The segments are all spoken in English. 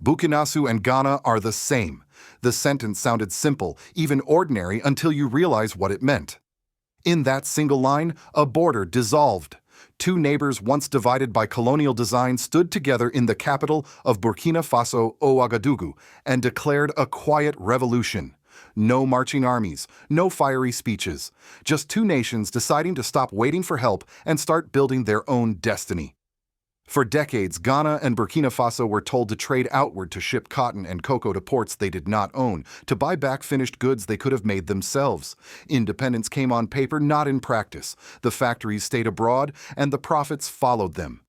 Burkina Faso and Ghana are the same. The sentence sounded simple, even ordinary, until you realize what it meant. In that single line, a border dissolved. Two neighbors once divided by colonial design stood together in the capital of Burkina Faso, Ouagadougou, and declared a quiet revolution. No marching armies, no fiery speeches, just two nations deciding to stop waiting for help and start building their own destiny. For decades, Ghana and Burkina Faso were told to trade outward to ship cotton and cocoa to ports they did not own, to buy back finished goods they could have made themselves. Independence came on paper, not in practice. The factories stayed abroad, and the profits followed them.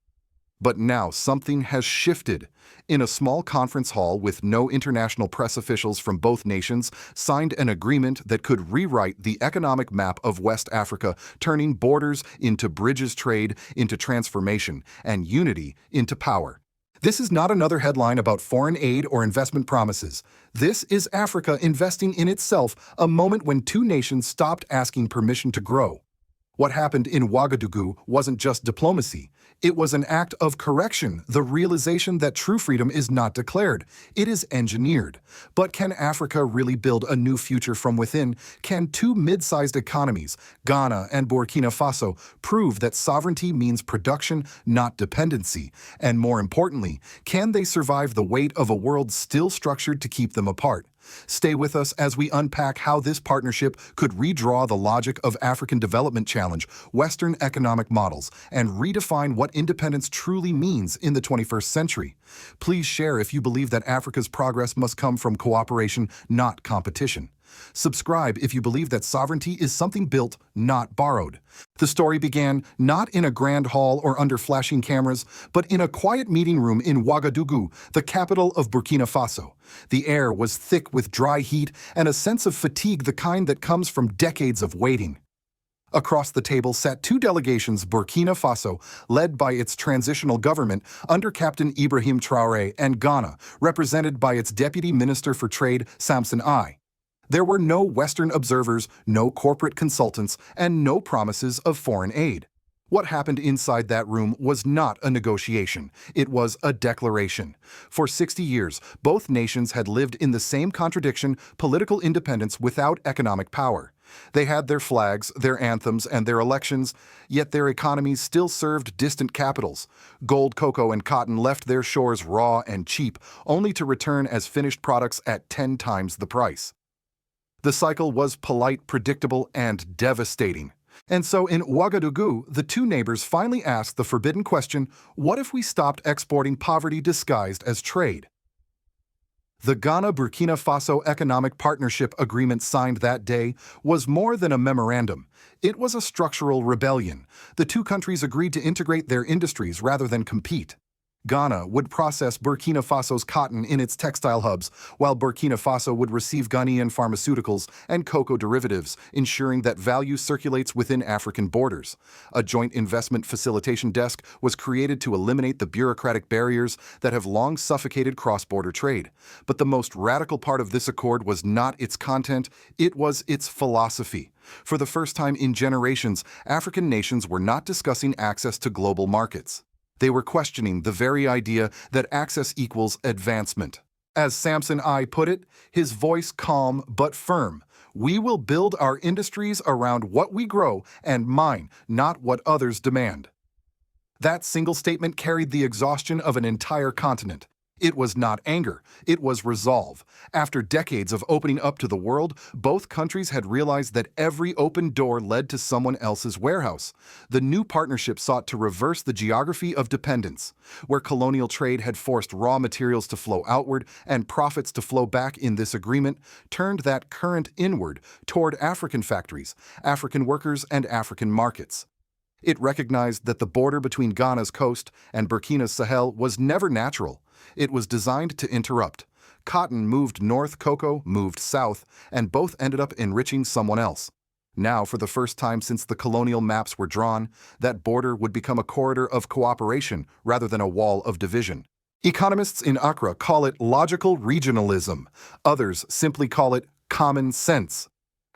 But now something has shifted. In a small conference hall with no international press, officials from both nations signed an agreement that could rewrite the economic map of West Africa, turning borders into bridges, trade into transformation, and unity into power. This is not another headline about foreign aid or investment promises. This is Africa investing in itself, a moment when two nations stopped asking permission to grow. What happened in Ouagadougou wasn't just diplomacy. It was an act of correction, the realization that true freedom is not declared. It is engineered. But can Africa really build a new future from within? Can two mid-sized economies, Ghana and Burkina Faso, prove that sovereignty means production, not dependency? And more importantly, can they survive the weight of a world still structured to keep them apart? Stay with us as we unpack how this partnership could redraw the logic of African development, challenge Western economic models, and redefine what independence truly means in the 21st century. Please share if you believe that Africa's progress must come from cooperation, not competition. Subscribe if you believe that sovereignty is something built, not borrowed. The story began not in a grand hall or under flashing cameras, but in a quiet meeting room in Ouagadougou, the capital of Burkina Faso. The air was thick with dry heat and a sense of fatigue, the kind that comes from decades of waiting. Across the table sat two delegations, Burkina Faso, led by its transitional government under Captain Ibrahim Traoré, and Ghana, represented by its Deputy Minister for Trade, Samson I. There were no Western observers, no corporate consultants, and no promises of foreign aid. What happened inside that room was not a negotiation. It was a declaration. For 60 years, both nations had lived in the same contradiction: political independence without economic power. They had their flags, their anthems, and their elections, yet their economies still served distant capitals. Gold, cocoa, and cotton left their shores raw and cheap, only to return as finished products at 10 times the price. The cycle was polite, predictable, and devastating. And so in Ouagadougou, the two neighbors finally asked the forbidden question: what if we stopped exporting poverty disguised as trade? The Ghana-Burkina Faso Economic Partnership Agreement signed that day was more than a memorandum. It was a structural rebellion. The two countries agreed to integrate their industries rather than compete. Ghana would process Burkina Faso's cotton in its textile hubs, while Burkina Faso would receive Ghanaian pharmaceuticals and cocoa derivatives, ensuring that value circulates within African borders. A joint investment facilitation desk was created to eliminate the bureaucratic barriers that have long suffocated cross-border trade. But the most radical part of this accord was not its content, it was its philosophy. For the first time in generations, African nations were not discussing access to global markets. They were questioning the very idea that access equals advancement. As Samson I put it, his voice calm but firm: "We will build our industries around what we grow and mine, not what others demand." That single statement carried the exhaustion of an entire continent. It was not anger, it was resolve. After decades of opening up to the world, both countries had realized that every open door led to someone else's warehouse. The new partnership sought to reverse the geography of dependence. Where colonial trade had forced raw materials to flow outward and profits to flow back, in this agreement turned that current inward toward African factories, African workers, and African markets. It recognized that the border between Ghana's coast and Burkina's Sahel was never natural. It was designed to interrupt. Cotton moved north, cocoa moved south, and both ended up enriching someone else. Now, for the first time since the colonial maps were drawn, that border would become a corridor of cooperation rather than a wall of division. Economists in Accra call it logical regionalism. Others simply call it common sense.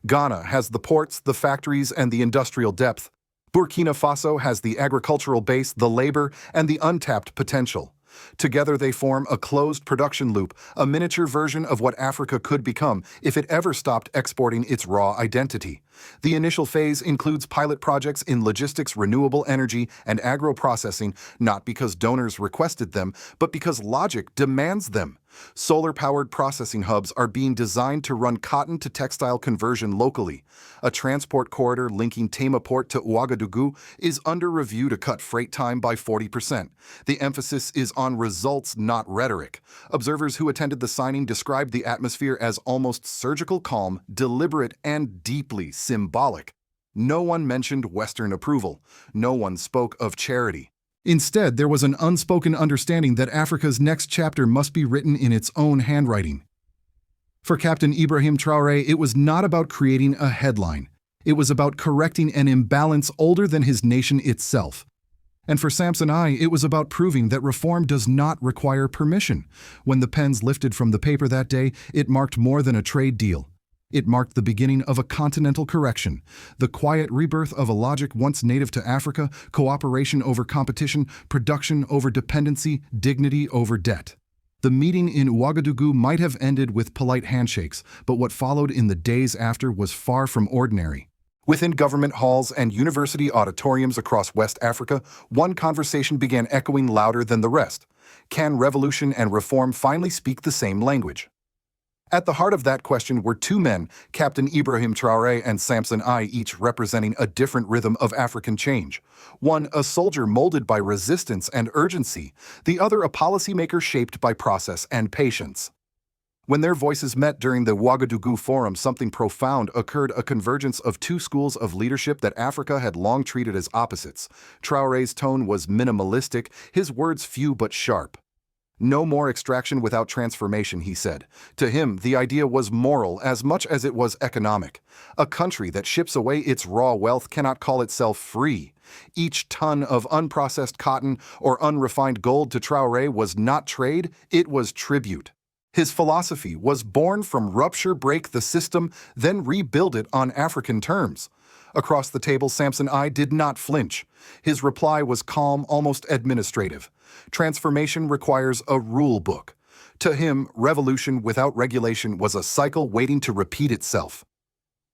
Ghana has the ports, the factories, and the industrial depth. Burkina Faso has the agricultural base, the labor, and the untapped potential. Together they form a closed production loop, a miniature version of what Africa could become if it ever stopped exporting its raw identity. The initial phase includes pilot projects in logistics, renewable energy, and agro-processing, not because donors requested them, but because logic demands them. Solar-powered processing hubs are being designed to run cotton to textile conversion locally. A transport corridor linking Tema Port to Ouagadougou is under review to cut freight time by 40%. The emphasis is on results, not rhetoric. Observers who attended the signing described the atmosphere as almost surgical calm, deliberate, and deeply symbolic. No one mentioned Western approval. No one spoke of charity. Instead, there was an unspoken understanding that Africa's next chapter must be written in its own handwriting. For Captain Ibrahim Traoré, it was not about creating a headline. It was about correcting an imbalance older than his nation itself. And for Samson I, it was about proving that reform does not require permission. When the pens lifted from the paper that day, it marked more than a trade deal. It marked the beginning of a continental correction, the quiet rebirth of a logic once native to Africa: cooperation over competition, production over dependency, dignity over debt. The meeting in Ouagadougou might have ended with polite handshakes, but what followed in the days after was far from ordinary. Within government halls and university auditoriums across West Africa, one conversation began echoing louder than the rest. Can revolution and reform finally speak the same language? At the heart of that question were two men, Captain Ibrahim Traoré and Samson I, each representing a different rhythm of African change. One, a soldier molded by resistance and urgency; the other, a policymaker shaped by process and patience. When their voices met during the Ouagadougou Forum, something profound occurred: a convergence of two schools of leadership that Africa had long treated as opposites. Traoré's tone was minimalistic, his words few but sharp. No more extraction without transformation, he said. To him, the idea was moral as much as it was economic. A country that ships away its raw wealth cannot call itself free. Each ton of unprocessed cotton or unrefined gold to Traoré was not trade, it was tribute. His philosophy was born from rupture: break the system, then rebuild it on African terms. Across the table, Samson I did not flinch. His reply was calm, almost administrative. Transformation requires a rule book. To him, revolution without regulation was a cycle waiting to repeat itself.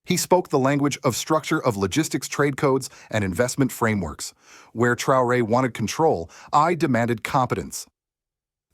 He spoke the language of structure, of logistics, trade codes, and investment frameworks. Where Traoré wanted control, I demanded competence.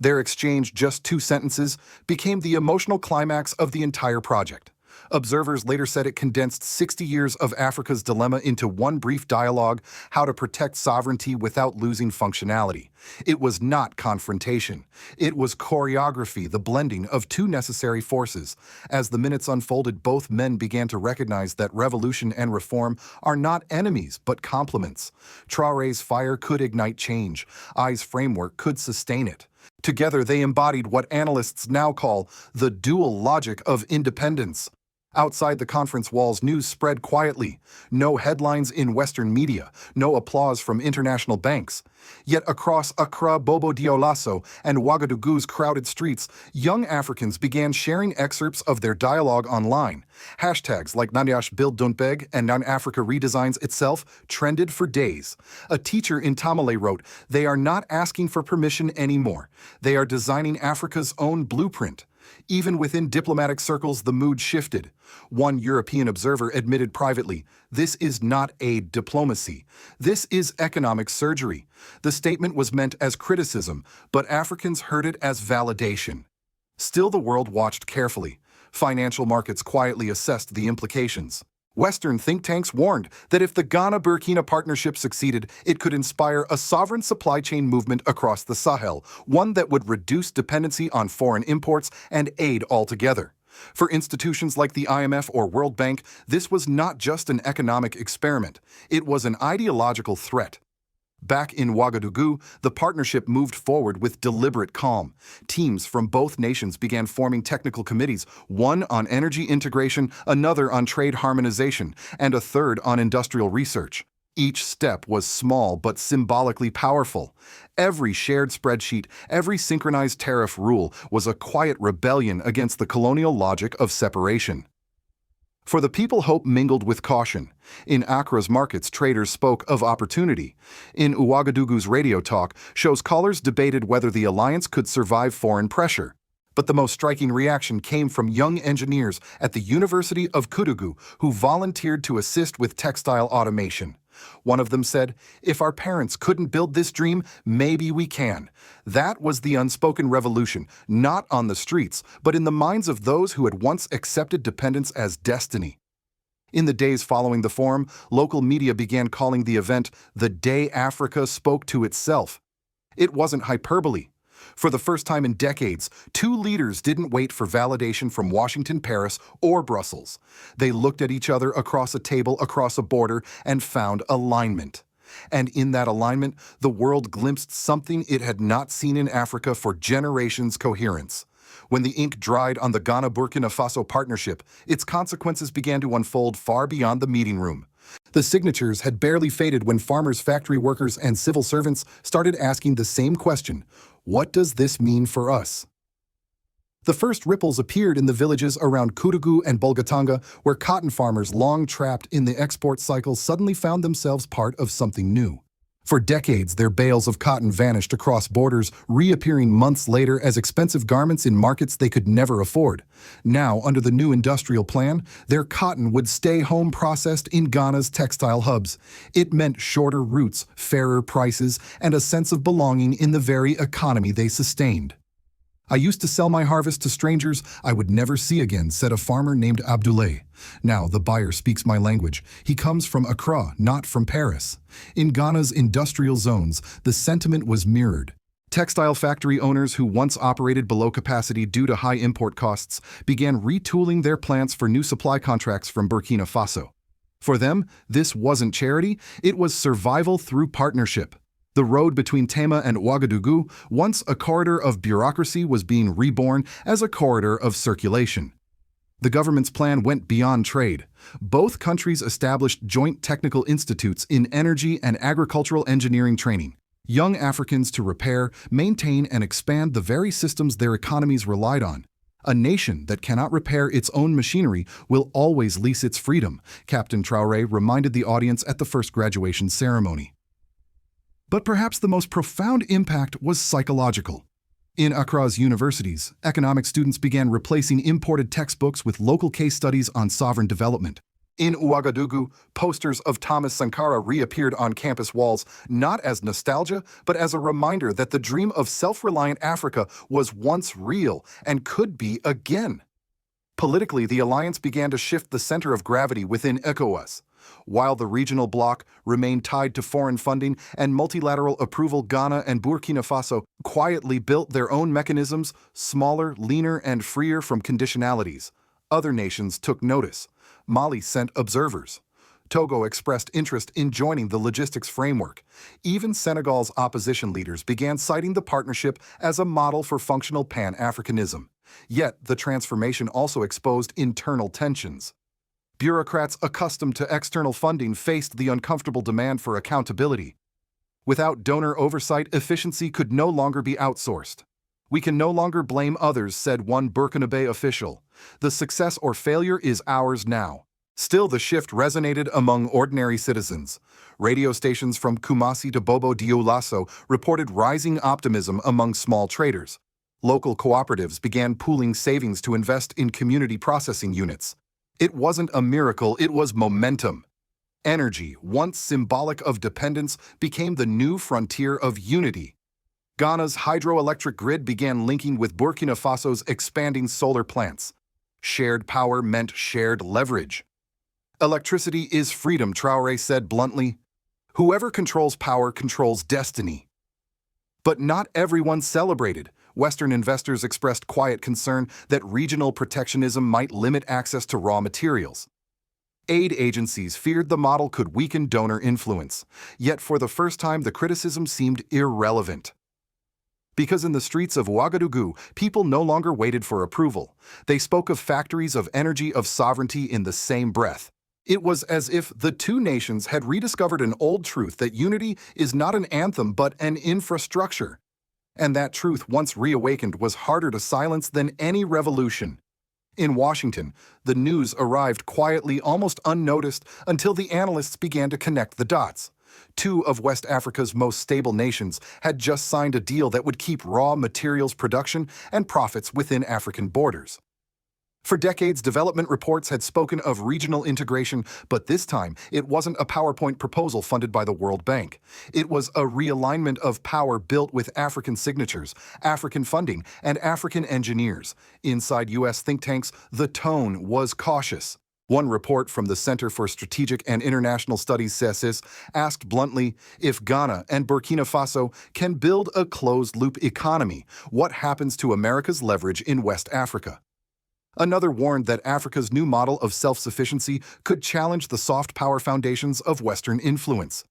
Their exchange, just 2 sentences, became the emotional climax of the entire project. Observers later said it condensed 60 years of Africa's dilemma into one brief dialogue: how to protect sovereignty without losing functionality. It was not confrontation. It was choreography, the blending of two necessary forces. As the minutes unfolded, both men began to recognize that revolution and reform are not enemies, but complements. Traoré's fire could ignite change. I's framework could sustain it. Together, they embodied what analysts now call the dual logic of independence. Outside the conference walls, news spread quietly. No headlines in Western media, no applause from international banks. Yet across Accra, Bobo Dioulasso, and Ouagadougou's crowded streets, young Africans began sharing excerpts of their dialogue online. Hashtags like Nanyash Build Don't Beg and Non-Africa Redesigns Itself trended for days. A teacher in Tamale wrote, "They are not asking for permission anymore. They are designing Africa's own blueprint." Even within diplomatic circles, the mood shifted. One European observer admitted privately, "This is not aid diplomacy. This is economic surgery." The statement was meant as criticism, but Africans heard it as validation. Still, the world watched carefully. Financial markets quietly assessed the implications. Western think tanks warned that if the Ghana-Burkina partnership succeeded, it could inspire a sovereign supply chain movement across the Sahel, one that would reduce dependency on foreign imports and aid altogether. For institutions like the IMF or World Bank, this was not just an economic experiment. It was an ideological threat. Back in Ouagadougou, the partnership moved forward with deliberate calm. Teams from both nations began forming technical committees, one on energy integration, another on trade harmonization, and a third on industrial research. Each step was small but symbolically powerful. Every shared spreadsheet, every synchronized tariff rule was a quiet rebellion against the colonial logic of separation. For the people, hope mingled with caution. In Accra's markets, traders spoke of opportunity. In Ouagadougou's radio talk shows callers debated whether the alliance could survive foreign pressure. But the most striking reaction came from young engineers at the University of Koudougou who volunteered to assist with textile automation. One of them said, "If our parents couldn't build this dream, maybe we can." That was the unspoken revolution, not on the streets, but in the minds of those who had once accepted dependence as destiny. In the days following the forum, local media began calling the event the day Africa spoke to itself. It wasn't hyperbole. For the first time in decades, two leaders didn't wait for validation from Washington, Paris, or Brussels. They looked at each other across a table, across a border, and found alignment. And in that alignment, the world glimpsed something it had not seen in Africa for generations: coherence. When the ink dried on the Ghana-Burkina Faso partnership, its consequences began to unfold far beyond the meeting room. The signatures had barely faded when farmers, factory workers, and civil servants started asking the same question: what does this mean for us? The first ripples appeared in the villages around Koudougou and Bolgatanga, where cotton farmers, long trapped in the export cycle, suddenly found themselves part of something new. For decades, their bales of cotton vanished across borders, reappearing months later as expensive garments in markets they could never afford. Now, under the new industrial plan, their cotton would stay home processed in Ghana's textile hubs. It meant shorter routes, fairer prices, and a sense of belonging in the very economy they sustained. "I used to sell my harvest to strangers I would never see again," said a farmer named Abdoulaye. "Now the buyer speaks my language. He comes from Accra, not from Paris." In Ghana's industrial zones, the sentiment was mirrored. Textile factory owners who once operated below capacity due to high import costs began retooling their plants for new supply contracts from Burkina Faso. For them, this wasn't charity, it was survival through partnership. The road between Tema and Ouagadougou, once a corridor of bureaucracy, was being reborn as a corridor of circulation. The government's plan went beyond trade. Both countries established joint technical institutes in energy and agricultural engineering training. Young Africans to repair, maintain, and expand the very systems their economies relied on. "A nation that cannot repair its own machinery will always lease its freedom," Captain Traoré reminded the audience at the first graduation ceremony. But perhaps the most profound impact was psychological. In Accra's universities, economic students began replacing imported textbooks with local case studies on sovereign development. In Ouagadougou, posters of Thomas Sankara reappeared on campus walls, not as nostalgia, but as a reminder that the dream of self-reliant Africa was once real and could be again. Politically, the alliance began to shift the center of gravity within ECOWAS. While the regional bloc remained tied to foreign funding and multilateral approval, Ghana and Burkina Faso quietly built their own mechanisms, smaller, leaner, and freer from conditionalities. Other nations took notice. Mali sent observers. Togo expressed interest in joining the logistics framework. Even Senegal's opposition leaders began citing the partnership as a model for functional Pan-Africanism. Yet, the transformation also exposed internal tensions. Bureaucrats accustomed to external funding faced the uncomfortable demand for accountability. Without donor oversight, efficiency could no longer be outsourced. "We can no longer blame others," said one Burkinabe official. "The success or failure is ours now." Still, the shift resonated among ordinary citizens. Radio stations from Kumasi to Bobo Dioulasso reported rising optimism among small traders. Local cooperatives began pooling savings to invest in community processing units. It wasn't a miracle, it was momentum. Energy, once symbolic of dependence, became the new frontier of unity. Ghana's hydroelectric grid began linking with Burkina Faso's expanding solar plants. Shared power meant shared leverage. "Electricity is freedom," Traoré said bluntly. "Whoever controls power controls destiny." But not everyone celebrated. Western investors expressed quiet concern that regional protectionism might limit access to raw materials. Aid agencies feared the model could weaken donor influence. Yet for the first time, the criticism seemed irrelevant. Because in the streets of Ouagadougou, people no longer waited for approval. They spoke of factories of energy, of sovereignty in the same breath. It was as if the two nations had rediscovered an old truth that unity is not an anthem but an infrastructure. And that truth, once reawakened, was harder to silence than any revolution. In Washington, the news arrived quietly, almost unnoticed, until the analysts began to connect the dots. Two of West Africa's most stable nations had just signed a deal that would keep raw materials production and profits within African borders. For decades, development reports had spoken of regional integration, but this time it wasn't a PowerPoint proposal funded by the World Bank. It was a realignment of power built with African signatures, African funding, and African engineers. Inside U.S. think tanks, the tone was cautious. One report from the Center for Strategic and International Studies, CESIS, asked bluntly, if Ghana and Burkina Faso can build a closed-loop economy, what happens to America's leverage in West Africa? Another warned that Africa's new model of self-sufficiency could challenge the soft power foundations of Western influence.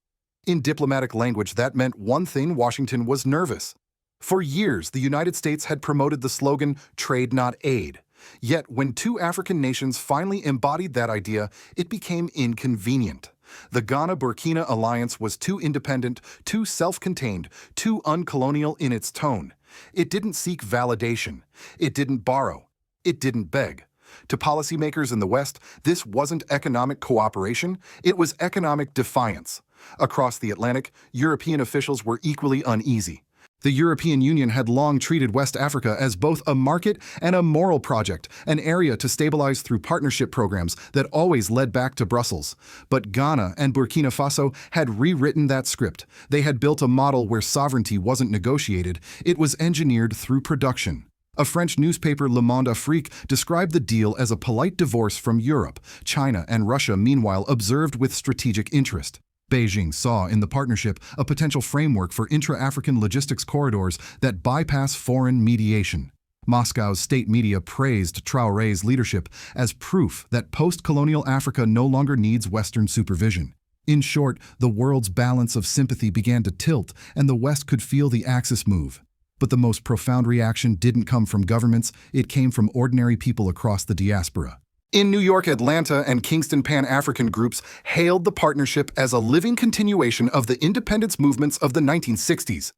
In diplomatic language, that meant one thing: Washington was nervous. For years, the United States had promoted the slogan, "Trade, not aid." Yet, when two African nations finally embodied that idea, it became inconvenient. The Ghana-Burkina alliance was too independent, too self-contained, too uncolonial in its tone. It didn't seek validation. It didn't borrow. It didn't beg. To policymakers in the West, this wasn't economic cooperation, it was economic defiance. Across the Atlantic, European officials were equally uneasy. The European Union had long treated West Africa as both a market and a moral project, an area to stabilize through partnership programs that always led back to Brussels. But Ghana and Burkina Faso had rewritten that script. They had built a model where sovereignty wasn't negotiated, it was engineered through production. A French newspaper, Le Monde Afrique, described the deal as a polite divorce from Europe. China and Russia, meanwhile, observed with strategic interest. Beijing saw in the partnership a potential framework for intra-African logistics corridors that bypass foreign mediation. Moscow's state media praised Traoré's leadership as proof that post-colonial Africa no longer needs Western supervision. In short, the world's balance of sympathy began to tilt, and the West could feel the axis move. But the most profound reaction didn't come from governments, it came from ordinary people across the diaspora. In New York, Atlanta, and Kingston, Pan-African groups hailed the partnership as a living continuation of the independence movements of the 1960s.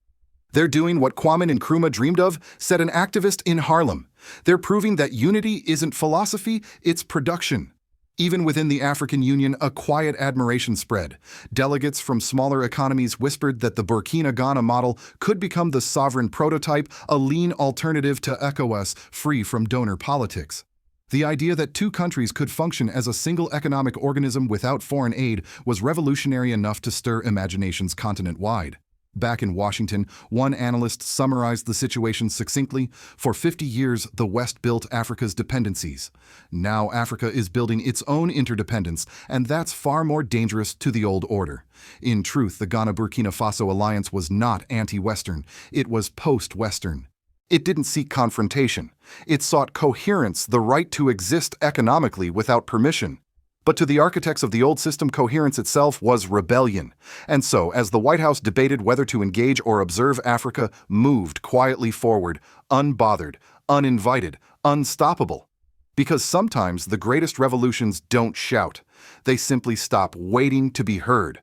They're doing what Kwame Nkrumah dreamed of, said an activist in Harlem. They're proving that unity isn't philosophy, it's production. Even within the African Union, a quiet admiration spread. Delegates from smaller economies whispered that the Burkina-Ghana model could become the sovereign prototype, a lean alternative to ECOWAS, free from donor politics. The idea that two countries could function as a single economic organism without foreign aid was revolutionary enough to stir imaginations continent-wide. Back in Washington, one analyst summarized the situation succinctly: for 50 years, the West built Africa's dependencies. Now Africa is building its own interdependence, and that's far more dangerous to the old order. In truth, the Ghana-Burkina Faso alliance was not anti-Western, it was post-Western. It didn't seek confrontation. It sought coherence, the right to exist economically without permission. But to the architects of the old system, coherence itself was rebellion. And so, as the White House debated whether to engage or observe, Africa moved quietly forward, unbothered, uninvited, unstoppable. Because sometimes the greatest revolutions don't shout. They simply stop waiting to be heard.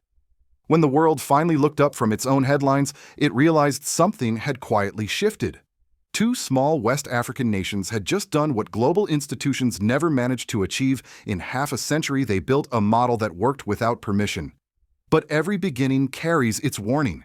When the world finally looked up from its own headlines, it realized something had quietly shifted. Two small West African nations had just done what global institutions never managed to achieve. In half a century, they built a model that worked without permission. But every beginning carries its warning.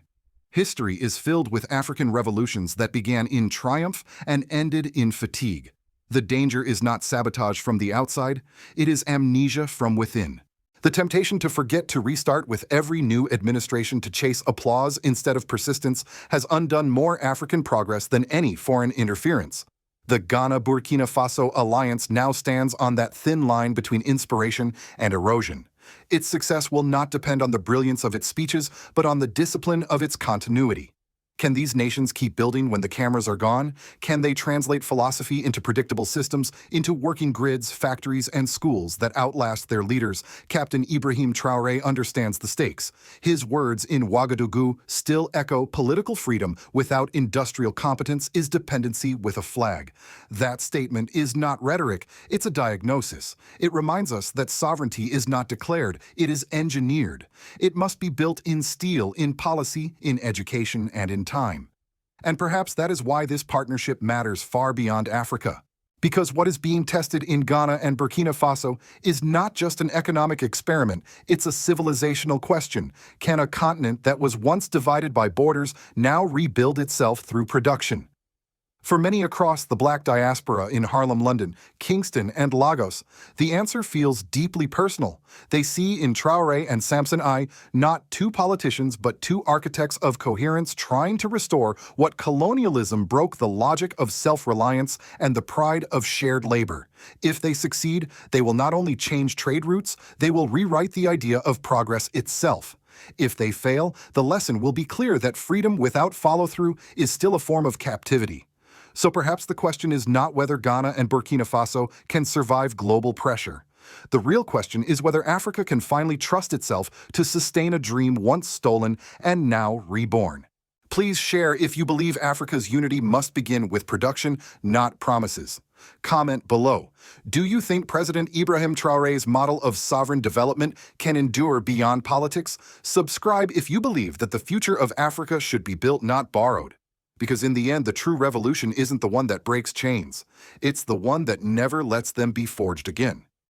History is filled with African revolutions that began in triumph and ended in fatigue. The danger is not sabotage from the outside, it is amnesia from within. The temptation to forget to restart with every new administration to chase applause instead of persistence has undone more African progress than any foreign interference. The Ghana-Burkina Faso alliance now stands on that thin line between inspiration and erosion. Its success will not depend on the brilliance of its speeches, but on the discipline of its continuity. Can these nations keep building when the cameras are gone? Can they translate philosophy into predictable systems, into working grids, factories, and schools that outlast their leaders? Captain Ibrahim Traoré understands the stakes. His words in Ouagadougou still echo: political freedom without industrial competence is dependency with a flag. That statement is not rhetoric, it's a diagnosis. It reminds us that sovereignty is not declared, it is engineered. It must be built in steel, in policy, in education, and in time. And perhaps that is why this partnership matters far beyond Africa. Because what is being tested in Ghana and Burkina Faso is not just an economic experiment, it's a civilizational question. Can a continent that was once divided by borders now rebuild itself through production? For many across the Black diaspora in Harlem, London, Kingston, and Lagos, the answer feels deeply personal. They see in Traoré and Samson I not two politicians but two architects of coherence trying to restore what colonialism broke: the logic of self-reliance and the pride of shared labor. If they succeed, they will not only change trade routes, they will rewrite the idea of progress itself. If they fail, the lesson will be clear that freedom without follow-through is still a form of captivity. So perhaps the question is not whether Ghana and Burkina Faso can survive global pressure. The real question is whether Africa can finally trust itself to sustain a dream once stolen and now reborn. Please share if you believe Africa's unity must begin with production, not promises. Comment below. Do you think President Ibrahim Traoré's model of sovereign development can endure beyond politics? Subscribe if you believe that the future of Africa should be built, not borrowed. Because in the end, the true revolution isn't the one that breaks chains. It's the one that never lets them be forged again.